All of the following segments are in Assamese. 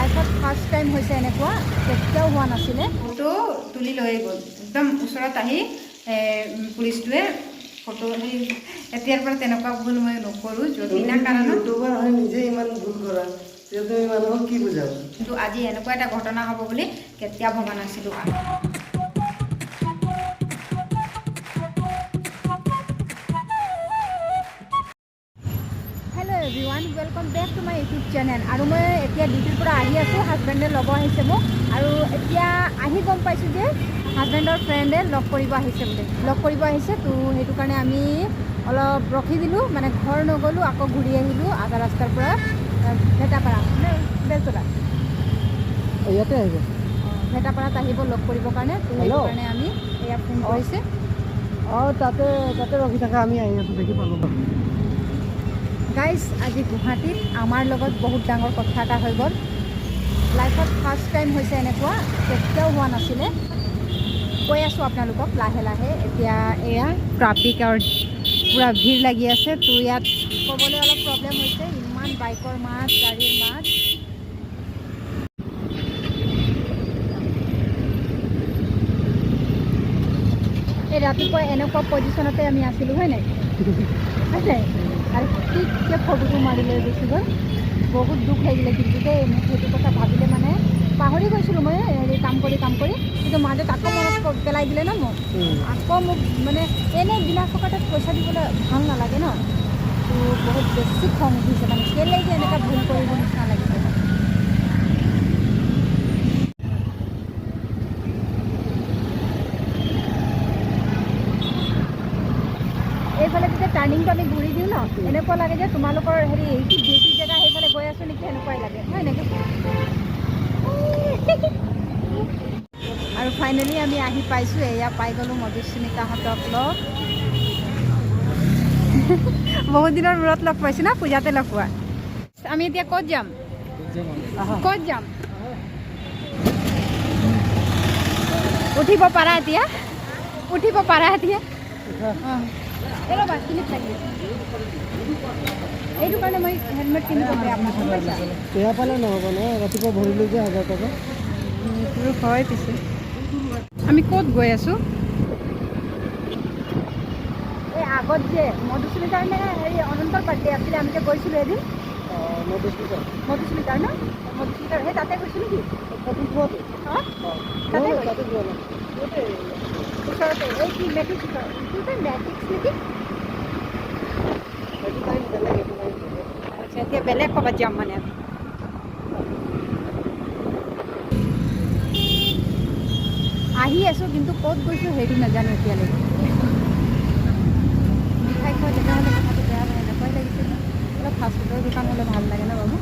লাইফত ফাৰ্ষ্ট টাইম হৈছে এনেকুৱা, কেতিয়াও হোৱা নাছিলে। ফটো তুলি লৈ গ'ল একদম ওচৰত আহি পুলিচটোৱে ফটো এতিয়াৰ পৰা তেনেকুৱা ভুল মই নকৰোঁ যদি বিনা কাৰণত নিজে ইমান ভুল কৰা তুমি মানুহক কি বুজাবা। কিন্তু আজি এনেকুৱা এটা ঘটনা হ'ব বুলি কেতিয়া ভবা নাছিলোঁ। Hello' everyone, welcome back to my YouTube channel. আৰু মই এতিয়া ডিউটিৰ পৰা আহি আছোঁ, হাজবেণ্ডে ল'ব আহিছে মোক। আৰু এতিয়া আহি গম পাইছোঁ যে হাজবেণ্ডৰ ফ্ৰেণ্ডে লগ কৰিব আহিছে বুলি, লগ কৰিব আহিছে। তো সেইটো কাৰণে আমি অলপ ৰখি দিলোঁ, মানে ঘৰ নগ'লোঁ, আকৌ ঘূৰি আহিলোঁ আধা ৰাস্তাৰ পৰা ভেটাপাৰা মানে বেলতলা ইয়াতে আহিব। ভেটাপাৰাত আহিব লগ কৰিবৰ কাৰণে। তো সেইটো কাৰণে আমি এয়া ফোন কৰিছে। অঁ তাতে ৰখি থাকা, আমি আহি আছোঁ, দেখি পালোঁ। গাইজ, আজি গুৱাহাটীত আমাৰ লগত বহুত ডাঙৰ কথা এটা হৈ গ'ল। লাইফত ফাৰ্ষ্ট টাইম হৈছে এনেকুৱা, কেতিয়াও হোৱা নাছিলে। কৈ আছোঁ আপোনালোকক লাহে লাহে। এতিয়া এয়া ট্ৰাফিকৰ পূৰা ভিৰ লাগি আছে। তো ইয়াত ক'বলৈ অলপ প্ৰব্লেম হৈছে, ইমান বাইকৰ মাত, গাড়ীৰ মাত। এই ৰাতিপুৱা এনেকুৱা পজিশ্যনতে আমি আছিলোঁ, হয় নাই? আৰু ঠিককৈ ফটোটো মাৰি লৈ গুচি গ'ল। বহুত দুখ লাগিলে কিন্তু দেই, মোক সেইটো কথা ভাবিলে মানে পাহৰি গৈছিলোঁ মই হেৰি কাম কৰি কিন্তু মাজত আকৌ মনত পেলাই দিলে ন মোক। আকৌ মোক মানে এনেই বিনা ফকটত পইচা দিবলৈ ভাল নালাগে ন। তো বহুত বেছি খং উঠিছে, মানে কেলৈ যে এনেকুৱা ভুল কৰিব নিচিনা লাগিছে। এইফালে যেতিয়া টাৰ্ণিংটো আমি ঘূৰি দিওঁ ন, এনেকুৱা লাগে যে তোমালোকৰ হেৰি ডিউটি জেগা সেইফালে গৈ আছোঁ নেকি, এনেকুৱাই লাগে, হয় নেকি? আৰু ফাইনেলি আমি আহি পাইছোঁ, এয়া পাই গ'লোঁ মধুস্মিতাহঁতক লগ। বহুত দিনৰ মূৰত লগ পাইছোঁ না, পূজাতে লগ পোৱা। আমি এতিয়া ক'ত যাম? উঠিব পাৰা এতিয়া? অঁ ৰ'বা, ক্লিপ লাগি আছে। এইটো কাৰণে মই হেলমেট কিনিব বেয়া পাইছা। বেয়া পালে নহ'ব ন, ৰাতিপুৱা ভৰিলোঁ যে 1000 টকা। সেইটো হয়। পিছে আমি ক'ত গৈ আছোঁ? এই আগত যে মধুস্মিতাৰ নে হেৰি অনন্তৰ বাৰ্থডে আছিলে, আমি যে গৈছিলোঁ এদিন। মধুস্মিতাৰ ন, মধুস্মিতাৰ সেই তাতে গৈছোঁ নেকি? অঁ তাতে ওচৰতে এই কি মেট্ৰিক্স নেকি? আচ্ছা, এতিয়া বেলেগ ক'ৰবাত যাম মানে আমি। আহি আছোঁ কিন্তু ক'ত গৈছোঁ সেইটো নাজানো এতিয়ালৈকে। মিঠাই খোৱা জেগা হ'লে কথাটো বেয়া নহয়, এনেকুৱাই লাগিছে। অলপ ফাষ্টফুডৰ দোকান হ'লে ভাল লাগে ন বাবু?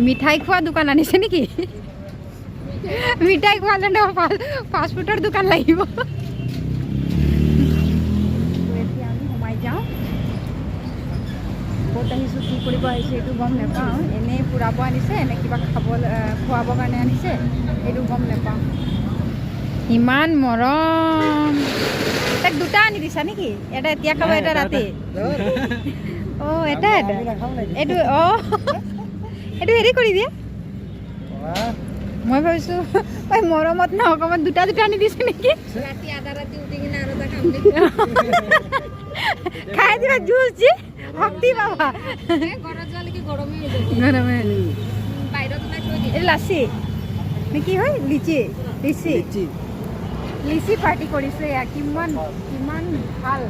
মিঠাই খোৱা দোকান আনিছে নেকি? মিঠাই খোৱালে ন ফাষ্টফুডৰ দোকান লাগিব। এতিয়া আমি সোমাই যাওঁ। ক'ত আহিছোঁ, কি কৰিব আহিছোঁ এইটো গম নাপাওঁ। এনেই ফুৰাব আনিছে নে কিবা খোৱাবৰ কাৰণে আনিছে এইটো গম নাপাওঁ। ইমান মৰম। তাক দুটা আনি দিছা নেকি? এটা এতিয়া খাব, এটা ৰাতি? অঁ এটা এইটো অঁ এইটো হেৰি কৰি দিয়ে। মই ভাবিছোঁ মৰমত ন অকণমান দুটা আনি দিছে নেকি? খাই দিবা জুচ যি শক্তি পাবা। এইটো লাচি নে কি হয়? লিচি পাৰ্টি কৰিছোঁ। এয়া কিমান ভাল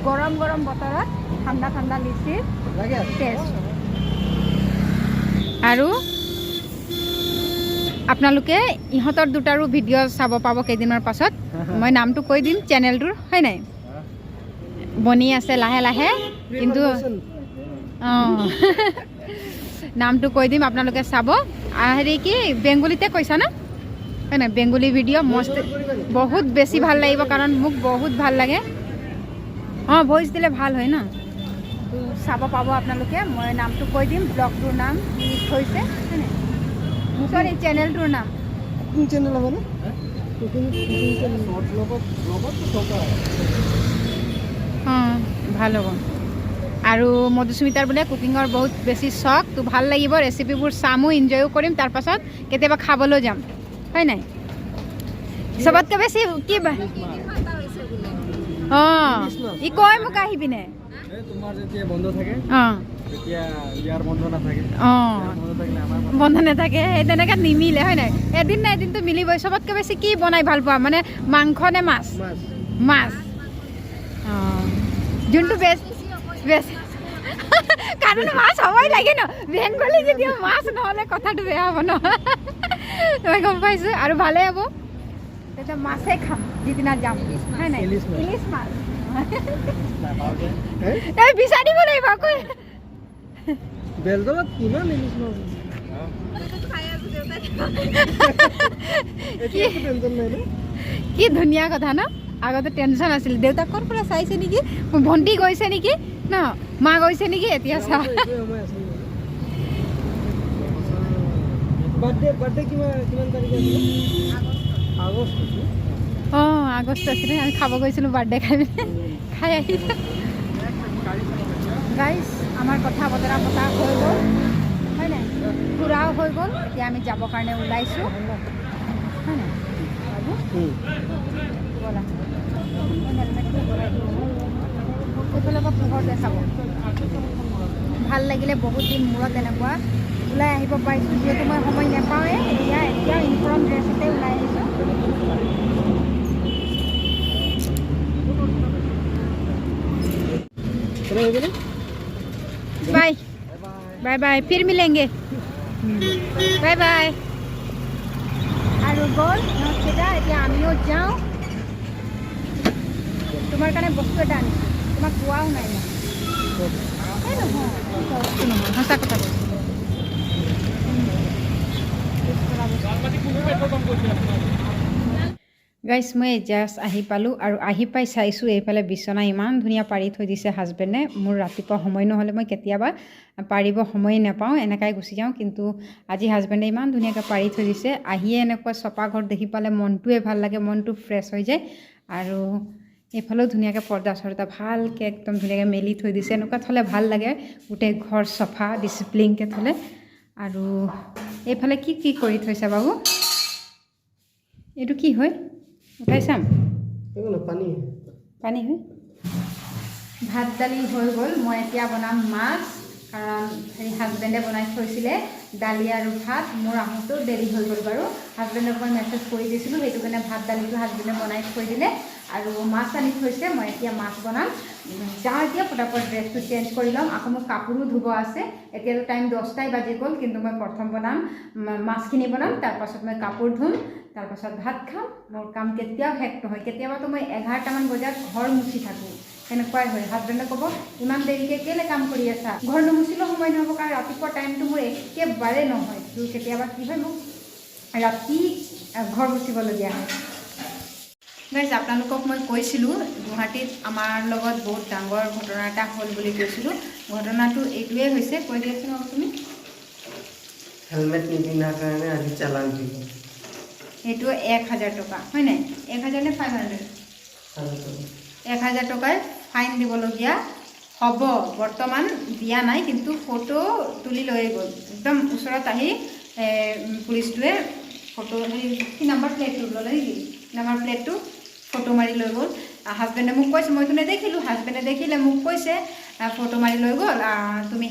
গৰম বতৰত ঠাণ্ডা লিচিৰ টেষ্ট। আৰু আপোনালোকে ইহঁতৰ দুটাৰো ভিডিঅ' চাব পাব কেইদিনমানৰ পাছত। মই নামটো কৈ দিম চেনেলটোৰ, হয় নাই? বনি আছে লাহে লাহে, কিন্তু অঁ নামটো কৈ দিম, আপোনালোকে চাব। হেৰি কি বেংগলীতে কৈছা না, হয় নাই? বেংগলী ভিডিঅ' মস্ত, বহুত বেছি ভাল লাগিব, কাৰণ মোক বহুত ভাল লাগে। অঁ ভইচ দিলে ভাল হয় ন। তো চাব পাব আপোনালোকে। মই নামটো কৈ দিম, ব্লগটোৰ নাম কি থৈছে, হয় নাই? চৰি, চেনেলটোৰ নাম। চেনেল হ'ব নে? অঁ ভাল হ'ব। আৰু মধুস্মিতাৰ বোলে কুকিঙৰ বহুত বেছি চখ তো ভাল লাগিব ৰেচিপিবোৰ চামো এনজয়ো কৰিম তাৰপাছত কেতিয়াবা খাবলৈ যাম হয় নাই চবতকৈ বেছি কি অঁ ই কয় মোক আহি পিনে তোমাৰ যেতিয়া বন্ধ থাকে অঁ তেতিয়া ইয়াৰ বন্ধ নাথাকে অঁ বন্ধ থাকিলে আমাৰ বন্ধ নাথাকে সেই তেনেকৈ নিমিলে হয় নাই এদিন না এদিনতো মিলিবই চবতকৈ বেছি কি বনাই ভাল পোৱা মানে মাংস নে মাছ মাছ অঁ যোনটো বেষ্ট বেষ্ট কাৰণ মাছ হ'বই লাগে ন বেংগলী যেতিয়া মাছ নহ'লে কথাটো বেয়া হ'ব ন মই গম পাইছোঁ আৰু ভালেই হ'ব তেতিয়া মাছে খাম যিদিনা যাম হয় নাই ইলিছ মাছ এই বিচাৰিব লাগিব আকৌ বেলতলত কিমান ইলিছ মাছ কি ধুনীয়া কথা ন আগতে টেনশ্যন আছিল দেউতাক ক'ৰ পৰা চাইছে নেকি ভণ্টি গৈছে নেকি ন মা গৈছে নেকি এতিয়া চা বাৰ্থডে কিমান তাৰিখে আছিলে আগষ্ট অঁ আগষ্ট আছিলে আমি খাব গৈছিলোঁ বাৰ্থডে খাই আহিছোঁ গাইজ আমাৰ কথা বতৰা পতা হৈ গ'ল হয় নাই ফুৰাও হৈ গ'ল এতিয়া আমি যাবৰ কাৰণে ওলাইছোঁ হয় নাই বাবু ব'লা এইফালৰ পৰা পোহৰ দেখাব ভাল লাগিলে বহুত দিন মূৰত এনেকুৱা ওলাই আহিব পাৰিছোঁ যিহেতু মই সময় নাপাওঁৱে এতিয়া ইউনিফৰ্ম ড্ৰেছতে ওলাই আহিছোঁ बाय बाय बाय फिर मिलेंगे बाय बाय আৰু গ'ল ইহঁতকেইটা এতিয়া আমিও যাওঁ তোমাৰ কাৰণে বস্তু এটা আনিছোঁ তোমাক কোৱাও নাই মই এই নহয় বস্তু নহয় সঁচা কথা কৈছোঁ গাইজ মই জাষ্ট আহি পালোঁ আৰু আহি পাই চাইছোঁ এইফালে বিচনা ইমান ধুনীয়া পাৰি থৈ দিছে হাজবেণ্ডে মোৰ ৰাতিপুৱা সময় নহ'লে মই কেতিয়াবা পাৰিব সময় নাপাওঁ এনেকাই গুচি যাওঁ কিন্তু আজি হাজবেণ্ডে ইমান ধুনীয়াকৈ পাৰি থৈ দিছে আহিয়ে এনেকুৱা চপা ঘৰ দেখি পালে মনটোৱে ভাল লাগে মনটো ফ্ৰেছ হৈ যায় আৰু এইফালেও ধুনীয়াকৈ পৰ্দা চৰ্দা ভালকৈ একদম ধুনীয়াকৈ মেলি থৈ দিছে এনেকুৱা থ'লে ভাল লাগে গোটেই ঘৰ চফা ডিচিপ্লিনকৈ থ'লে আৰু এইফালে কি কি কৰি থৈছে বাবু এইটো কি হয় উঠাই চাম পানী হয় ভাত দালি হৈ গ'ল মই এতিয়া বনাম মাছ কাৰণ হেৰি হাজবেণ্ডে বনাই থৈছিলে দালি আৰু ভাত মোৰ আহোঁতেও দেৰি হৈ গ'ল বাৰু হাজবেণ্ডক মই মেছেজ কৰি দিছিলোঁ সেইটো কাৰণে ভাত দালিটো হাজবেণ্ডে বনাই থৈ দিলে আৰু মাছ আনি থৈছে মই এতিয়া মাছ বনাম যাওঁ এতিয়া ফটাফট ড্ৰেছটো চেঞ্জ কৰি ল'ম আকৌ মোৰ কাপোৰো ধুব আছে এতিয়াতো টাইম 10টাই বাজি গ'ল কিন্তু মই প্ৰথম বনাম মাছখিনি বনাম তাৰপাছত মই কাপোৰ ধুম তাৰপাছত ভাত খাম মোৰ কাম কেতিয়াও শেষ নহয় কেতিয়াবাতো মই 11টামান বজাত ঘৰ মুচি থাকোঁ এনেকুৱাই হয় হাজবেণ্ডে ক'ব ইমান দেৰিকৈ কেলৈ কাম কৰি আছা ঘৰ নুমুচিলেও সময় নহ'ব কাৰণ ৰাতিপুৱা টাইমটো মোৰ একেবাৰে নহয় তো কেতিয়াবা কি হয় মোক ৰাতি ঘৰ মুচিবলগীয়া হয় গাইজ আপোনালোকক মই কৈছিলোঁ গুৱাহাটীত আমাৰ লগত বহুত ডাঙৰ ঘটনা এটা হ'ল বুলি কৈছিলোঁ ঘটনাটো এইটোৱে হৈছে কৈ দিয়াচোন আকৌ তুমি হেলমেট নিপিন্ধাৰ কাৰণে আজি চালান দিব সেইটো 1000 টকা হয় নাই 1000 নে 500 1000 টকাৰ ফাইন দিবলগীয়া হ'ব বৰ্তমান দিয়া নাই কিন্তু ফটো তুলি লৈ গ'ল একদম ওচৰত আহি পুলিচটোৱে ফটো কি নাম্বাৰ প্লেটটো ল'লে নেকি নাম্বাৰ প্লেটটো ফটো মাৰি লৈ গ'ল হাজবেণ্ডে মোক কৈছে মইতো নেদেখিলোঁ হাজবেণ্ডে দেখিলে মোক কৈছে ফটো মাৰি লৈ গ'ল তুমি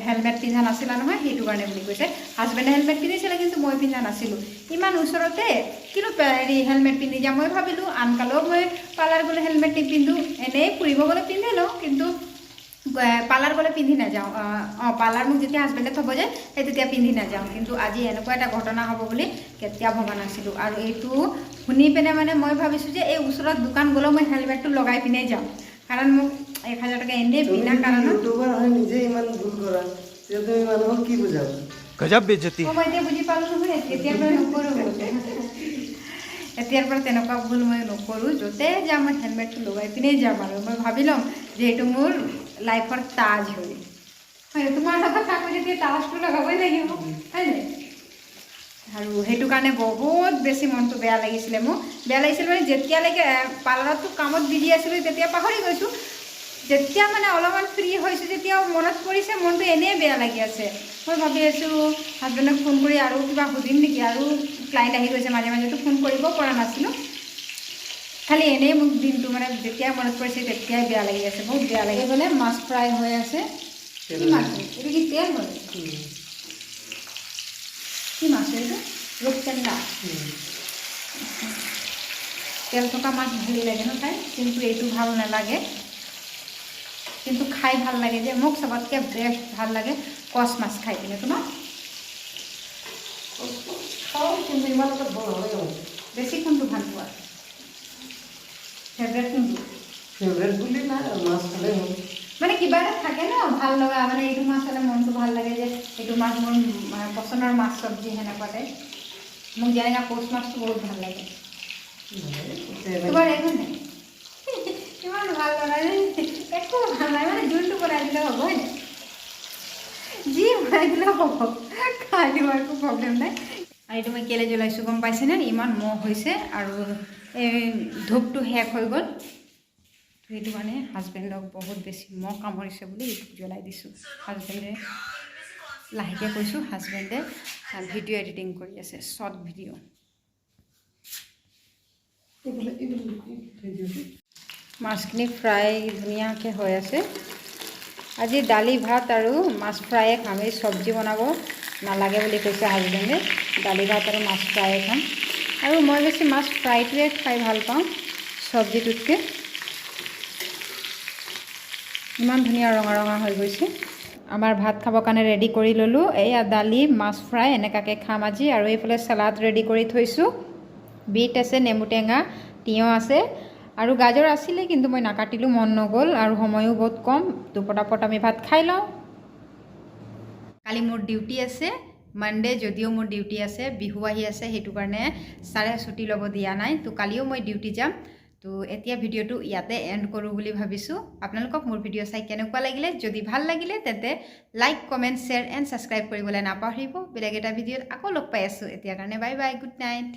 হেলমেট পিন্ধা নাছিলা নহয় সেইটো কাৰণে বুলি কৈছে হাজবেণ্ডে হেলমেট পিন্ধিছিলে কিন্তু মই পিন্ধা নাছিলোঁ ইমান ওচৰতে কিন্তু হেৰি হেলমেট পিন্ধি যাম মই ভাবিলোঁ আনকালেও মই পাৰ্লাৰ গ'লে হেলমেট নিপিন্ধোঁ এনেই ফুৰিব গ'লে পিন্ধি লওঁ কিন্তু পাৰ্লাৰ গ'লে পিন্ধি নাযাওঁ পাৰ্লাৰ মোক যেতিয়া হাজবেণ্ডে থ'ব যায় সেই তেতিয়া পিন্ধি নাযাওঁ কিন্তু আজি এনেকুৱা এটা ঘটনা হ'ব বুলি কেতিয়া ভবা নাছিলোঁ আৰু এইটো শুনি পিনে মানে মই ভাবিছোঁ যে এই ওচৰত দোকান গ'লেও মই হেলমেটটো লগাই পিনে যাওঁ কাৰণ মোক 1000 টকা এনেই বিনা কাৰণত ইউটিউবাৰ হয় নিজে ইমান ভুল কৰা তুমি মানুহক কি বুজাব গজব বেজতি মই এতিয়া বুজি পালোঁ নহয় এতিয়াৰ পৰা নকৰোঁ এতিয়াৰ পৰা তেনেকুৱা ভুল মই নকৰোঁ য'তে যাম মই হেলমেটটো লগাই পিনেই যাম আৰু মই ভাবি ল'ম যে এইটো মোৰ লাইফৰ তাজ হয় তোমাৰ লগত থাকোঁ যেতিয়া তাজটো লগাবই লাগিব হয় নাই আৰু সেইটো কাৰণে বহুত বেছি মনটো বেয়া লাগিছিলে মোৰ বেয়া লাগিছিল মানে যেতিয়ালৈকে পাৰ্লাৰততো কামত বিজি আছিলোঁ তেতিয়া পাহৰি গৈছোঁ যেতিয়া মানে অলপমান ফ্ৰী হৈছোঁ তেতিয়াও মনত পৰিছে, মনটো এনেই বেয়া লাগি আছে। মই ভাবি আছোঁ হাজবেণ্ডক ফোন কৰি আৰু কিবা সুধিম নেকি, আৰু ক্লাইণ্ট আহি গৈছে মাজে মাজেতো ফোন কৰিব পৰা নাছিলোঁ। খালি এনেই মোক দিনটো মানে যেতিয়াই মনত পৰিছে তেতিয়াই বেয়া লাগি আছে, বহুত বেয়া লাগি গ'লে। মাছ ফ্ৰাই হৈ আছে। কি মাছ এইটো? কি তেল হয়? কি মাছ এইটো? ৰূপচন্দা। তেল থকা মাছ ভালেই লাগে ন খাই, কিন্তু এইটো ভাল নালাগে। কিন্তু খাই ভাল লাগে যে, মোক চবতকৈ বেষ্ট ভাল লাগে কচ মাছ খাই কিনে। তোমাৰ? খাওঁ, কিন্তু ইমান এটা ভাল নালাগে মোক। বেছি কোনটো ভাল পোৱা? ফেভৰেট কোনটো? ফেভৰেট বুলি নাই, মাছ খালে হ'ল। মানে কিবা এটা থাকে ন ভাল লগা, মানে এইটো মাছ হ'লে মনটো ভাল লাগে যে এইটো মাছ মোৰ পচন্দৰ মাছ চব্জি সেনেকুৱাতে। মোক যেনেকৈ কচ মাছটো বহুত ভাল লাগে। তোমাৰ একো নাই? কিমান ভাল লগা, একো ভাল নাই মানে জোলটো বনাই দিলে হ'ব, হয় নাই? যি বনাই দিলেও হ'ব, খাই দিব, একো প্ৰব্লেম নাই। আৰু এইটো মই কেলৈ জ্বলাইছোঁ গম পাইছেনে? ইমান মহ হৈছে আৰু এই ধূপটো শেষ হৈ গ'ল, সেইটো কাৰণে হাজবেণ্ডক বহুত বেছি মহ কামুৰিছে বুলি এইটো জ্বলাই দিছোঁ। হাজবেণ্ডে লাহেকৈ কৈছোঁ, হাজবেণ্ডে ভিডিঅ' এডিটিং কৰি আছে, শ্বৰ্ট ভিডিঅ'। মাছখিনি ফ্ৰাই ধুনীয়াকৈ হৈ আছে। আজি দালি ভাত আৰু মাছ ফ্ৰায়ে খাম, এই চব্জি বনাব নালাগে বুলি কৈছে হাজবেণ্ডে। দালি ভাত আৰু মাছ ফ্ৰায়ে খাম, আৰু মই বেছি মাছ ফ্ৰাইটোৱে খাই ভাল পাওঁ চব্জিটোতকৈ। ইমান ধুনীয়া ৰঙা ৰঙা হৈ গৈছে। আমাৰ ভাত খাবৰ কাৰণে ৰেডি কৰি ল'লোঁ। এয়া দালি, মাছ ফ্ৰাই এনেকুৱাকৈ খাম আজি। আৰু এইফালে চালাড ৰেডি কৰি থৈছোঁ। বিট আছে, নেমু টেঙা, তিয়ঁহ আছে আৰু গাজৰ আছিলে, কিন্তু মই নাকাটিলোঁ, মন নগ'ল আৰু সময়ো বহুত কম। তো পটাপট আমি ভাত খাই লওঁ। কালি মোৰ ডিউটি আছে, মানডে, যদিও মোৰ ডিউটি আছে, বিহু আহি আছে, সেইটো কাৰণে ছাৰে ছুটি ল'ব দিয়া নাই। তো কালিও মই ডিউটি যাম। তো এতিয়া ভিডিঅ'টো ইয়াতে এণ্ড কৰোঁ বুলি ভাবিছোঁ। আপোনালোকক মোৰ ভিডিঅ' চাই কেনেকুৱা লাগিলে? যদি ভাল লাগিলে তেন্তে like, comment, share and subscribe কৰিবলৈ নাপাহৰিব। বেলেগ এটা ভিডিঅ'ত আকৌ লগ পাই আছোঁ। এতিয়াৰ কাৰণে বাই বাই, গুড নাইট।